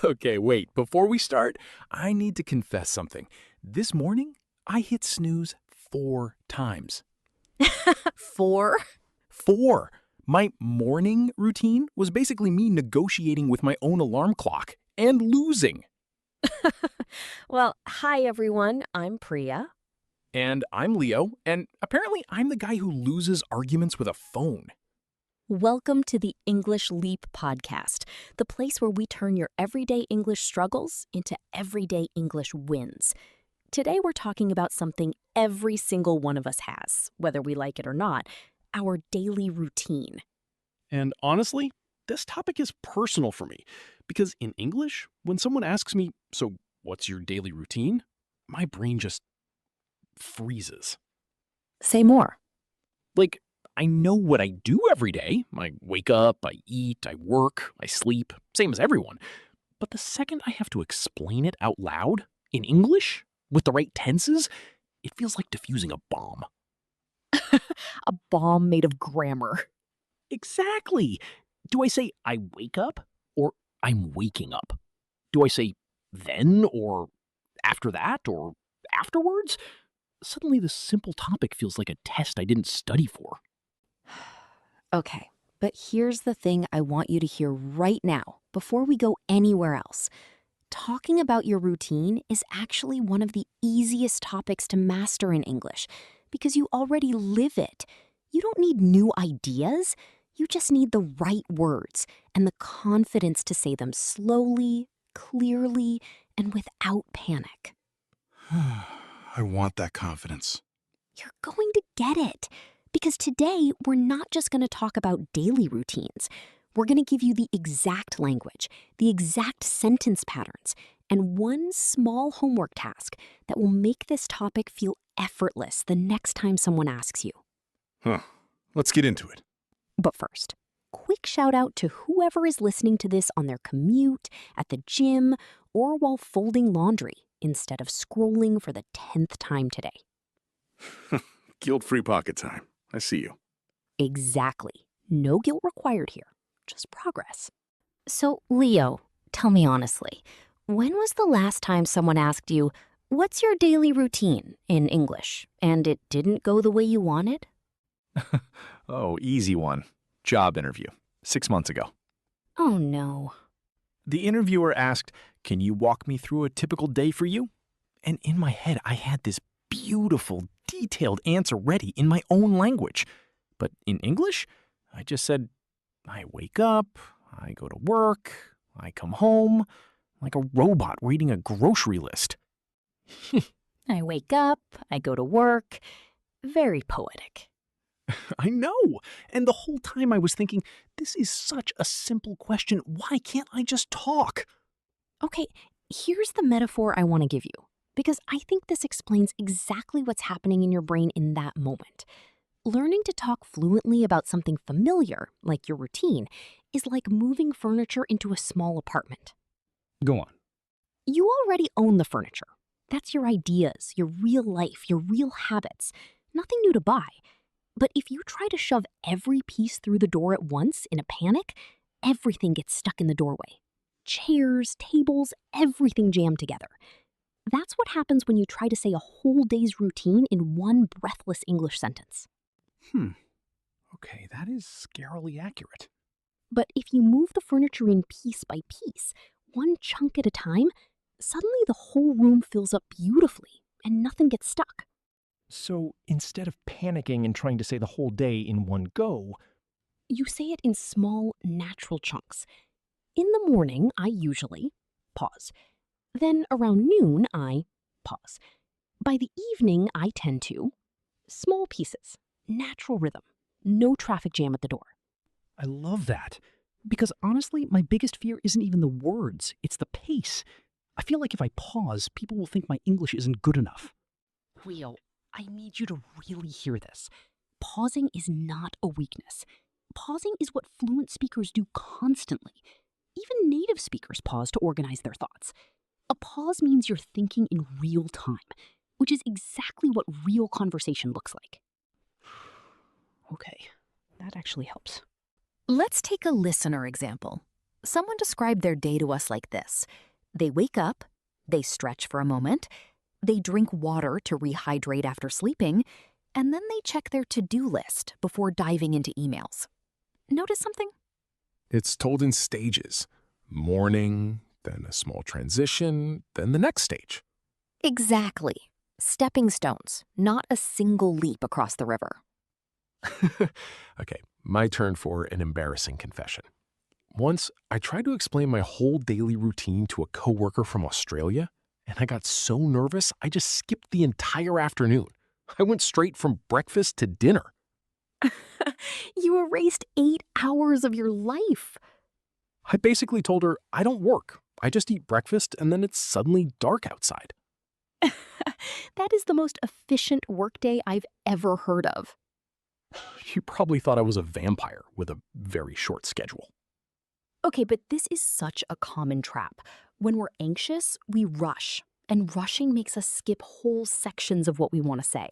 Okay, wait. Before we start, I need to confess something. This morning, I hit snooze 4 times. Four? 4! My morning routine was basically me negotiating with my own alarm clock and losing. Well, hi everyone. I'm Priya. And I'm Leo, and apparently I'm the guy who loses arguments with a phone. Welcome to the English Leap podcast, the place where we turn your everyday English struggles into everyday English wins. Today we're talking about something every single one of us has, whether we like it or not, our daily routine. And honestly, this topic is personal for me because in English, when someone asks me, so what's your daily routine? My brain just freezes. Say more. Like, I know what I do every day. I wake up, I eat, I work, I sleep, same as everyone. But the second I have to explain it out loud, in English, with the right tenses, it feels like diffusing a bomb. A bomb made of grammar. Exactly. Do I say I wake up or I'm waking up? Do I say then or after that or afterwards? Suddenly this simple topic feels like a test I didn't study for. Okay, but here's the thing I want you to hear right now, before we go anywhere else. Talking about your routine is actually one of the easiest topics to master in English because you already live it. You don't need new ideas. You just need the right words and the confidence to say them slowly, clearly, and without panic. I want that confidence. You're going to get it. Because today, we're not just going to talk about daily routines. We're going to give you the exact language, the exact sentence patterns, and one small homework task that will make this topic feel effortless the next time someone asks you. Let's get into it. But first, quick shout out to whoever is listening to this on their commute, at the gym, or while folding laundry instead of scrolling for the 10th time today. Guilt-free pocket time. I see you. Exactly. No guilt required here, just progress. So, Leo, tell me honestly, when was the last time someone asked you, what's your daily routine in English, and it didn't go the way you wanted? Oh, easy one. Job interview. 6 months ago. Oh no. The interviewer asked, "Can you walk me through a typical day for you?" And in my head, I had this beautiful, detailed answer ready in my own language. But in English, I just said, I wake up, I go to work, I come home, like a robot reading a grocery list. I wake up, I go to work. Very poetic. I know. And the whole time I was thinking, this is such a simple question. Why can't I just talk? Okay, here's the metaphor I want to give you, because I think this explains exactly what's happening in your brain in that moment. Learning to talk fluently about something familiar, like your routine, is like moving furniture into a small apartment. Go on. You already own the furniture. That's your ideas, your real life, your real habits. Nothing new to buy. But if you try to shove every piece through the door at once in a panic, everything gets stuck in the doorway. Chairs, tables, everything jammed together. That's what happens when you try to say a whole day's routine in one breathless English sentence. Okay, that is scarily accurate. But if you move the furniture in piece by piece, one chunk at a time, suddenly the whole room fills up beautifully and nothing gets stuck. So instead of panicking and trying to say the whole day in one go, You say it in small, natural chunks. In the morning, I usually pause. Then around noon, I pause. By the evening, I tend to small pieces, natural rhythm, no traffic jam at the door. I love that. Because honestly, my biggest fear isn't even the words, it's the pace. I feel like if I pause, people will think my English isn't good enough. Leo, I need you to really hear this. Pausing is not a weakness. Pausing is what fluent speakers do constantly. Even native speakers pause to organize their thoughts. A pause means you're thinking in real time, which is exactly what real conversation looks like. Okay, that actually helps. Let's take a listener example. Someone described their day to us like this. They wake up, they stretch for a moment, they drink water to rehydrate after sleeping, and then they check their to-do list before diving into emails. Notice something? It's told in stages. Morning, then a small transition, then the next stage. Exactly. Stepping stones, not a single leap across the river. Okay, my turn for an embarrassing confession. Once, I tried to explain my whole daily routine to a coworker from Australia, and I got so nervous I just skipped the entire afternoon. I went straight from breakfast to dinner. You erased 8 hours of your life. I basically told her I don't work. I just eat breakfast and then it's suddenly dark outside. That is the most efficient workday I've ever heard of. You probably thought I was a vampire with a very short schedule. Okay, but this is such a common trap. When we're anxious, we rush, and rushing makes us skip whole sections of what we want to say.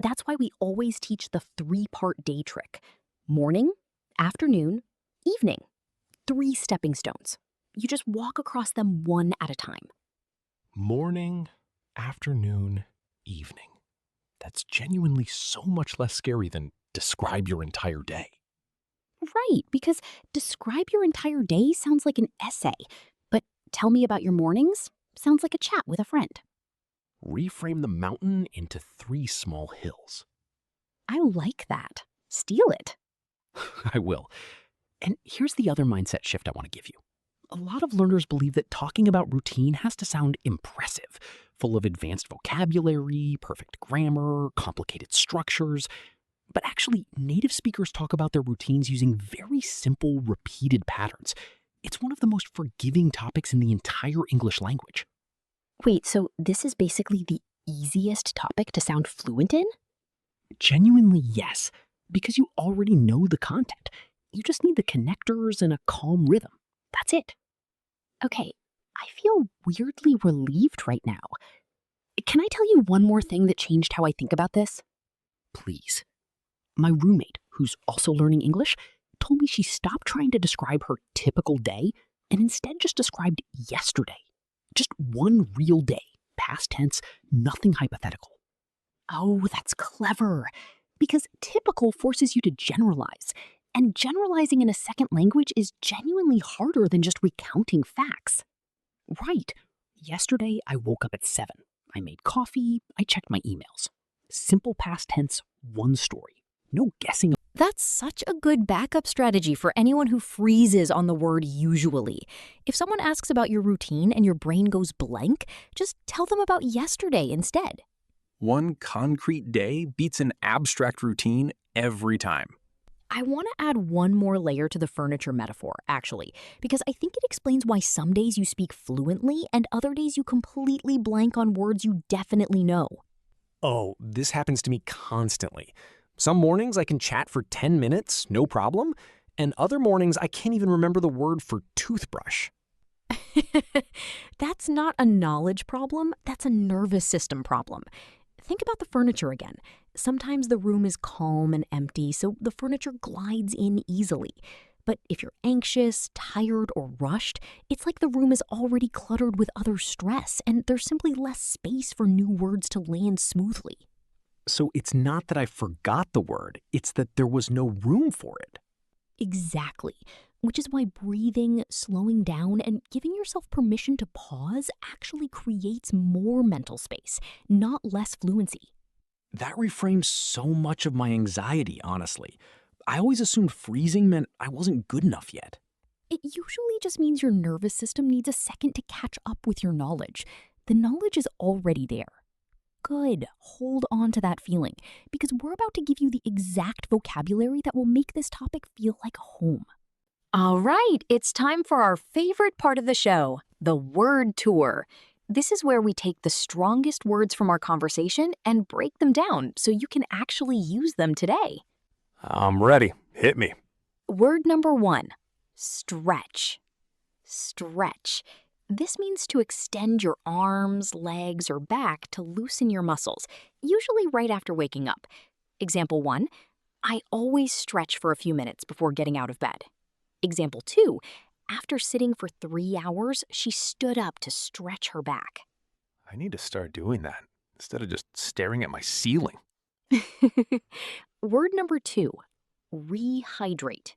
That's why we always teach the 3-part day trick: morning, afternoon, evening. 3 stepping stones. You just walk across them one at a time. Morning, afternoon, evening. That's genuinely so much less scary than describe your entire day. Right, because describe your entire day sounds like an essay, but tell me about your mornings sounds like a chat with a friend. Reframe the mountain into 3 small hills. I like that. Steal it. I will. And here's the other mindset shift I want to give you. A lot of learners believe that talking about routine has to sound impressive, full of advanced vocabulary, perfect grammar, complicated structures. But actually, native speakers talk about their routines using very simple, repeated patterns. It's one of the most forgiving topics in the entire English language. Wait, so this is basically the easiest topic to sound fluent in? Genuinely, yes, because you already know the content. You just need the connectors and a calm rhythm. That's it. Okay, I feel weirdly relieved right now. Can I tell you one more thing that changed how I think about this? Please. My roommate, who's also learning English, told me she stopped trying to describe her typical day and instead just described yesterday. Just one real day, past tense, nothing hypothetical. Oh, that's clever. Because typical forces you to generalize, and generalizing in a second language is genuinely harder than just recounting facts. Right. Yesterday, I woke up at 7. I made coffee. I checked my emails. Simple past tense, one story. No guessing. That's such a good backup strategy for anyone who freezes on the word usually. If someone asks about your routine and your brain goes blank, just tell them about yesterday instead. One concrete day beats an abstract routine every time. I want to add one more layer to the furniture metaphor, actually, because I think it explains why some days you speak fluently and other days you completely blank on words you definitely know. Oh, this happens to me constantly. Some mornings I can chat for 10 minutes, no problem, and other mornings I can't even remember the word for toothbrush. That's not a knowledge problem, that's a nervous system problem. Think about the furniture again. Sometimes the room is calm and empty, so the furniture glides in easily. But if you're anxious, tired, or rushed, it's like the room is already cluttered with other stress, and there's simply less space for new words to land smoothly. So it's not that I forgot the word, it's that there was no room for it. Exactly. Which is why breathing, slowing down, and giving yourself permission to pause actually creates more mental space, not less fluency. That reframes so much of my anxiety, honestly. I always assumed freezing meant I wasn't good enough yet. It usually just means your nervous system needs a second to catch up with your knowledge. The knowledge is already there. Good. Hold on to that feeling, because we're about to give you the exact vocabulary that will make this topic feel like home. All right, it's time for our favorite part of the show, the word tour. This is where we take the strongest words from our conversation and break them down so you can actually use them today. I'm ready. Hit me. Word number 1, stretch. Stretch. This means to extend your arms, legs, or back to loosen your muscles, usually right after waking up. Example 1, I always stretch for a few minutes before getting out of bed. Example 2, After sitting for 3 hours, she stood up to stretch her back. I need to start doing that instead of just staring at my ceiling. Word number 2, rehydrate.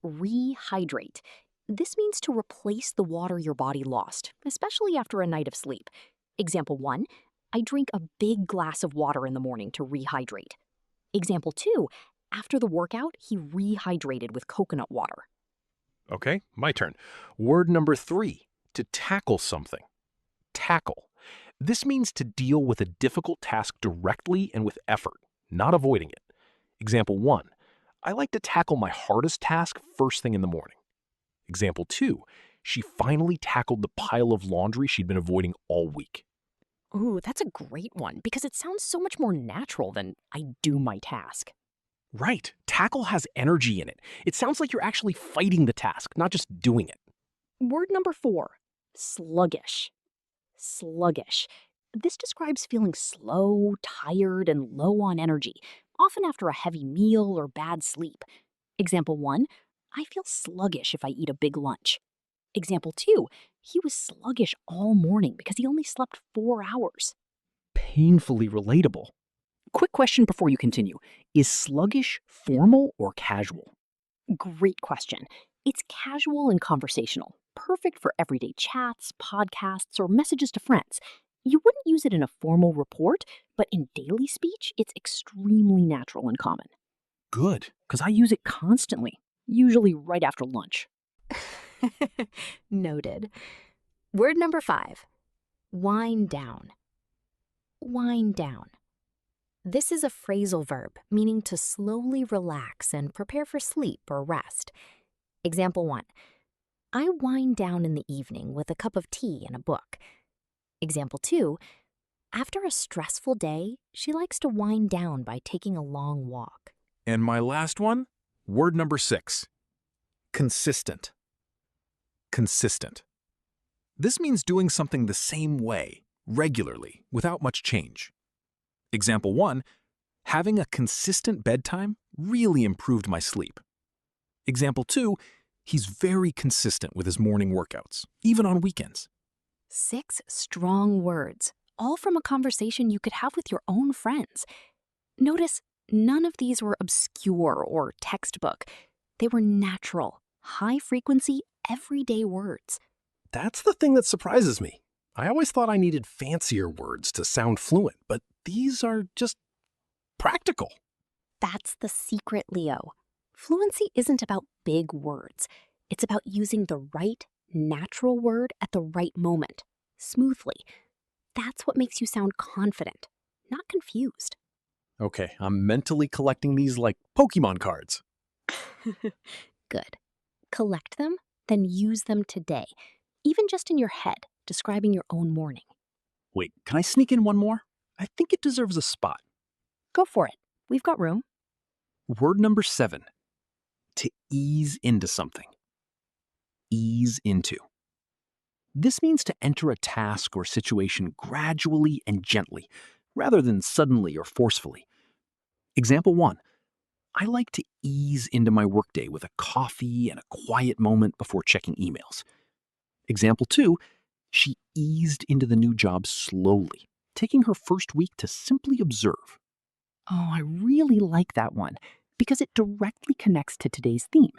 Rehydrate. This means to replace the water your body lost, especially after a night of sleep. Example 1, I drink a big glass of water in the morning to rehydrate. Example 2, after the workout, he rehydrated with coconut water. Okay, my turn. Word number 3, to tackle something. Tackle. This means to deal with a difficult task directly and with effort, not avoiding it. Example 1, I like to tackle my hardest task first thing in the morning. Example 2, she finally tackled the pile of laundry she'd been avoiding all week. Ooh, that's a great one because it sounds so much more natural than I do my task. Right. Tackle has energy in it. It sounds like you're actually fighting the task, not just doing it. Word number 4, sluggish. Sluggish. This describes feeling slow, tired, and low on energy, often after a heavy meal or bad sleep. Example 1, I feel sluggish if I eat a big lunch. Example 2, he was sluggish all morning because he only slept 4 hours. Painfully relatable. Quick question before you continue. Is sluggish formal or casual? Great question. It's casual and conversational, perfect for everyday chats, podcasts, or messages to friends. You wouldn't use it in a formal report, but in daily speech, it's extremely natural and common. Good, because I use it constantly, usually right after lunch. Noted. Word number 5, wind down. Wind down. This is a phrasal verb meaning to slowly relax and prepare for sleep or rest. Example 1, I wind down in the evening with a cup of tea and a book. Example 2, after a stressful day, she likes to wind down by taking a long walk. And my last one, word number 6, consistent. Consistent. This means doing something the same way, regularly, without much change. Example 1, having a consistent bedtime really improved my sleep. Example 2, he's very consistent with his morning workouts, even on weekends. 6 strong words, all from a conversation you could have with your own friends. Notice none of these were obscure or textbook. They were natural, high-frequency, everyday words. That's the thing that surprises me. I always thought I needed fancier words to sound fluent, but these are just practical. That's the secret, Leo. Fluency isn't about big words. It's about using the right, natural word at the right moment, smoothly. That's what makes you sound confident, not confused. Okay, I'm mentally collecting these like Pokemon cards. Good. Collect them, then use them today, even just in your head, describing your own morning. Wait, can I sneak in one more? I think it deserves a spot. Go for it. We've got room. Word number 7, to ease into something. Ease into. This means to enter a task or situation gradually and gently, rather than suddenly or forcefully. Example 1, I like to ease into my workday with a coffee and a quiet moment before checking emails. Example 2, she eased into the new job slowly, taking her first week to simply observe. Oh, I really like that one because it directly connects to today's theme.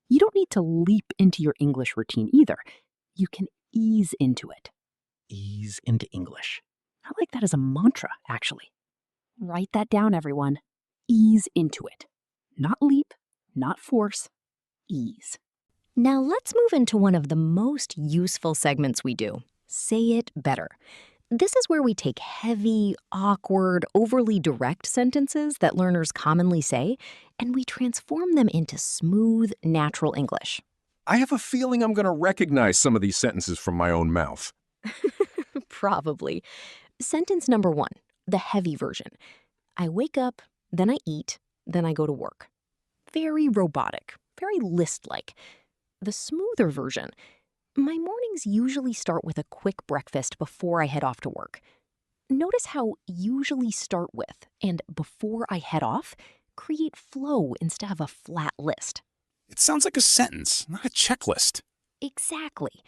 You don't need to leap into your English routine either. You can ease into it. Ease into English. I like that as a mantra, actually. Write that down, everyone. Ease into it. Not leap, not force, ease. Now let's move into one of the most useful segments we do. Say it better. This is where we take heavy, awkward, overly direct sentences that learners commonly say, and we transform them into smooth, natural English. I have a feeling I'm going to recognize some of these sentences from my own mouth. Probably. Sentence number 1, the heavy version. I wake up, then I eat, then I go to work. Very robotic, very list-like. The smoother version. My mornings usually start with a quick breakfast before I head off to work. Notice how usually start with and before I head off create flow instead of a flat list. It sounds like a sentence, not a checklist. Exactly.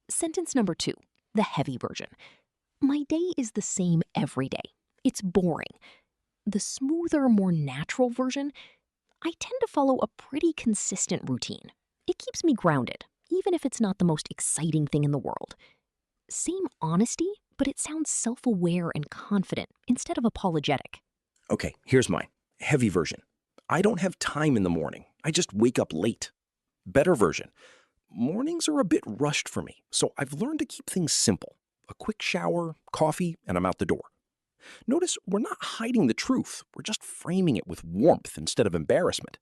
Sentence number 2, the heavy version. My day is the same every day. It's boring. The smoother, more natural version, I tend to follow a pretty consistent routine. It keeps me grounded, even if it's not the most exciting thing in the world. Same honesty, but it sounds self-aware and confident instead of apologetic. Okay, here's mine. Heavy version. I don't have time in the morning. I just wake up late. Better version. Mornings are a bit rushed for me, so I've learned to keep things simple. A quick shower, coffee, and I'm out the door. Notice we're not hiding the truth. We're just framing it with warmth instead of embarrassment.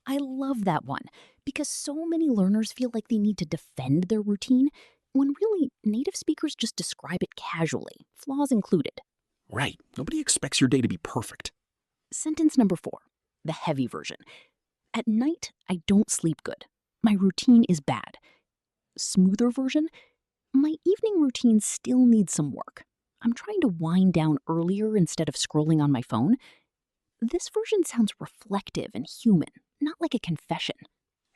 I love that one because so many learners feel like they need to defend their routine when really native speakers just describe it casually, flaws included. Right. Nobody expects your day to be perfect. Sentence number 4, the heavy version. At night, I don't sleep good. My routine is bad. Smoother version, my evening routine still needs some work. I'm trying to wind down earlier instead of scrolling on my phone. This version sounds reflective and human, not like a confession.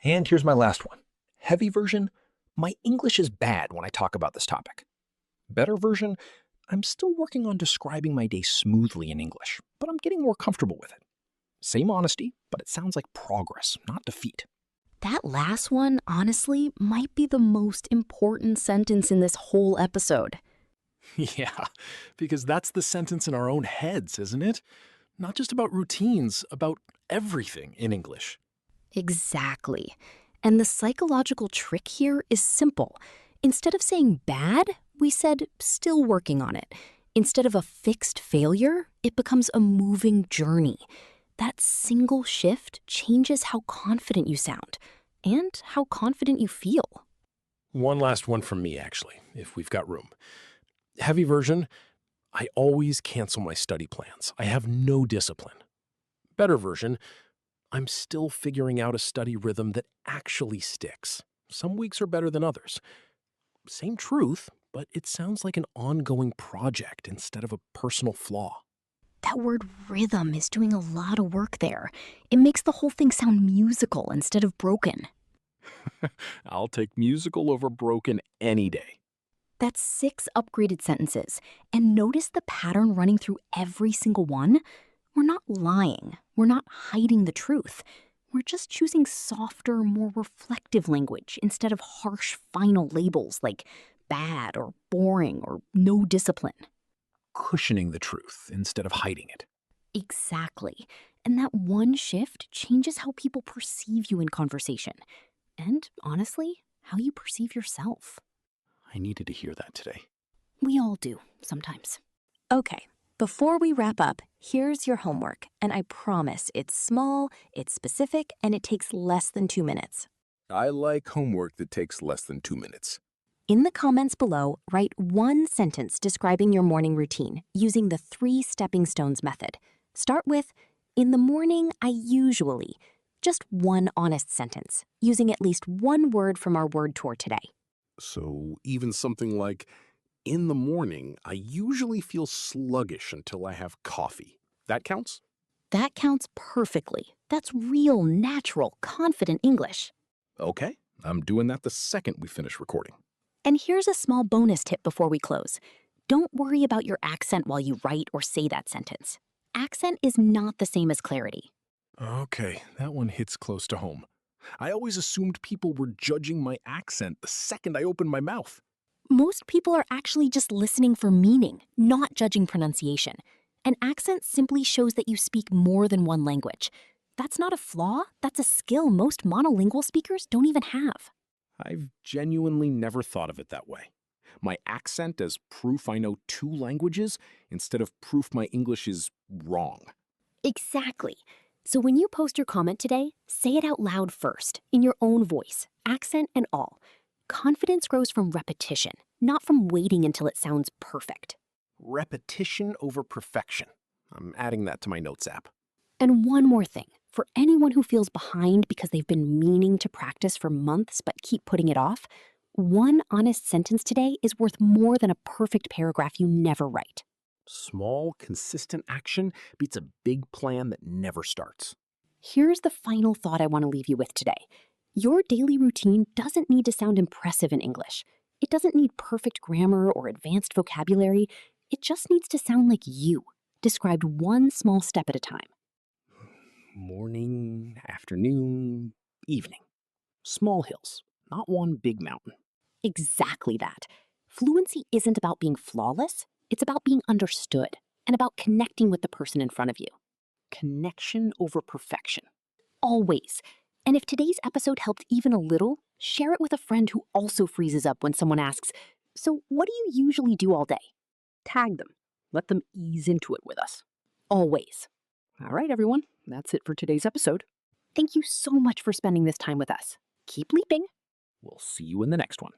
And here's my last one. Heavy version, my English is bad when I talk about this topic. Better version, I'm still working on describing my day smoothly in English, but I'm getting more comfortable with it. Same honesty, but it sounds like progress, not defeat. That last one, honestly, might be the most important sentence in this whole episode. Yeah, because that's the sentence in our own heads, isn't it? Not just about routines, about everything in English. Exactly. And the psychological trick here is simple. Instead of saying bad, we said still working on it. Instead of a fixed failure, it becomes a moving journey. That single shift changes how confident you sound and how confident you feel. One last one from me, actually, if we've got room. Heavy version, I always cancel my study plans. I have no discipline. Better version, I'm still figuring out a study rhythm that actually sticks. Some weeks are better than others. Same truth, but it sounds like an ongoing project instead of a personal flaw. That word rhythm is doing a lot of work there. It makes the whole thing sound musical instead of broken. I'll take musical over broken any day. That's 6 upgraded sentences. And notice the pattern running through every single one? We're not lying. We're not hiding the truth. We're just choosing softer, more reflective language instead of harsh final labels like bad or boring or no discipline. Cushioning the truth instead of hiding it. Exactly. And that one shift changes how people perceive you in conversation. And honestly, how you perceive yourself. I needed to hear that today. We all do, sometimes. Okay, before we wrap up, here's your homework. And I promise it's small, it's specific, and it takes less than 2 minutes. I like homework that takes less than 2 minutes. In the comments below, write one sentence describing your morning routine using the 3 stepping stones method. Start with, in the morning, I usually. Just one honest sentence, using at least one word from our word tour today. So even something like, in the morning, I usually feel sluggish until I have coffee. That counts? That counts perfectly. That's real, natural, confident English. Okay, I'm doing that the second we finish recording. And here's a small bonus tip before we close. Don't worry about your accent while you write or say that sentence. Accent is not the same as clarity. Okay, that one hits close to home. I always assumed people were judging my accent the second I opened my mouth. Most people are actually just listening for meaning, not judging pronunciation. An accent simply shows that you speak more than one language. That's not a flaw, that's a skill most monolingual speakers don't even have. I've genuinely never thought of it that way. My accent as proof I know 2 languages instead of proof my English is wrong. Exactly. So when you post your comment today, say it out loud first, in your own voice, accent and all. Confidence grows from repetition, not from waiting until it sounds perfect. Repetition over perfection. I'm adding that to my notes app. And one more thing, for anyone who feels behind because they've been meaning to practice for months but keep putting it off, one honest sentence today is worth more than a perfect paragraph you never write. Small, consistent action beats a big plan that never starts. Here's the final thought I want to leave you with today. Your daily routine doesn't need to sound impressive in English. It doesn't need perfect grammar or advanced vocabulary. It just needs to sound like you, described one small step at a time. Morning, afternoon, evening. Small hills, not one big mountain. Exactly that. Fluency isn't about being flawless. It's about being understood and about connecting with the person in front of you. Connection over perfection. Always. And if today's episode helped even a little, share it with a friend who also freezes up when someone asks, "So what do you usually do all day?" Tag them. Let them ease into it with us. Always. All right, everyone. That's it for today's episode. Thank you so much for spending this time with us. Keep leaping. We'll see you in the next one.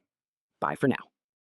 Bye for now.